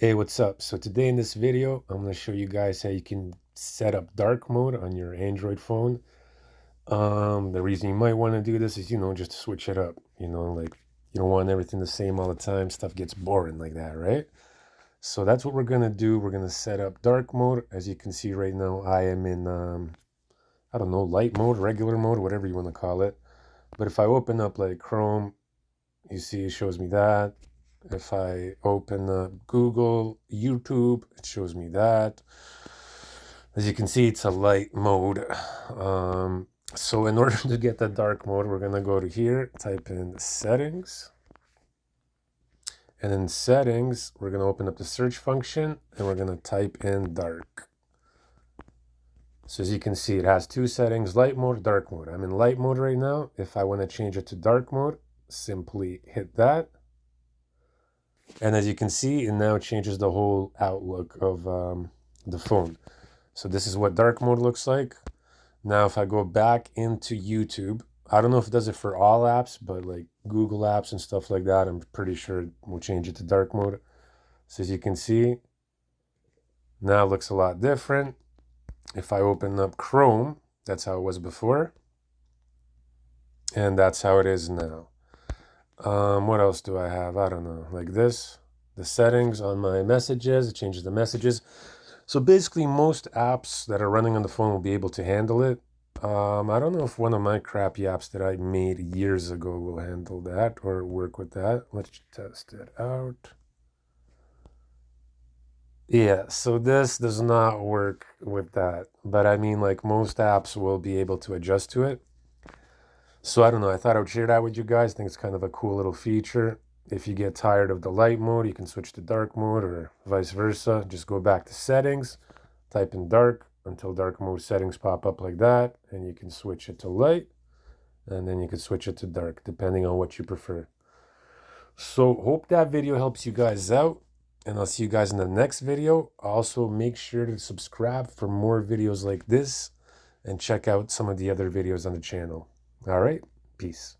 Hey, what's up? So today in this video, I'm going to show you guys how you can set up dark mode on your Android phone. The reason you might want to do this is, just to switch it up. Like you don't want everything the same all the time. Stuff gets boring like that, right? So that's what we're going to do. We're going to set up dark mode. As you can see right now, I am in, I don't know, light mode, regular mode, whatever you want to call it. But if I open up like Chrome, you see it shows me that. If I open up Google, YouTube, it shows me that. As you can see, it's a light mode. So in order to get the dark mode, we're going to go to here, type in settings. And in settings, we're going to open up the search function and we're going to type in dark. So as you can see, it has two settings, light mode, dark mode. I'm in light mode right now. If I want to change it to dark mode, simply hit that. And as you can see, it now changes the whole outlook of the phone. So this is what dark mode looks like. Now, if I go back into YouTube, I don't know if it does it for all apps, but like Google apps and stuff like that, I'm pretty sure we'll change it to dark mode. So as you can see, now it looks a lot different. If I open up Chrome, that's how it was before. And that's how it is now. What else do I have? I don't know, like this. The settings on my messages, it changes the messages. So basically most apps that are running on the phone will be able to handle it. I don't know if one of my crappy apps that I made years ago will handle that or work with that. Let's test it out. Yeah, so this does not work with that. But I mean, like most apps will be able to adjust to it. So I don't know, I thought I would share that with you guys. I think it's kind of a cool little feature. If you get tired of the light mode, you can switch to dark mode or vice versa. Just go back to settings, type in dark until dark mode settings pop up like that. And you can switch it to light. And then you can switch it to dark, depending on what you prefer. So hope that video helps you guys out. And I'll see you guys in the next video. Also, make sure to subscribe for more videos like this. And check out some of the other videos on the channel. All right, peace.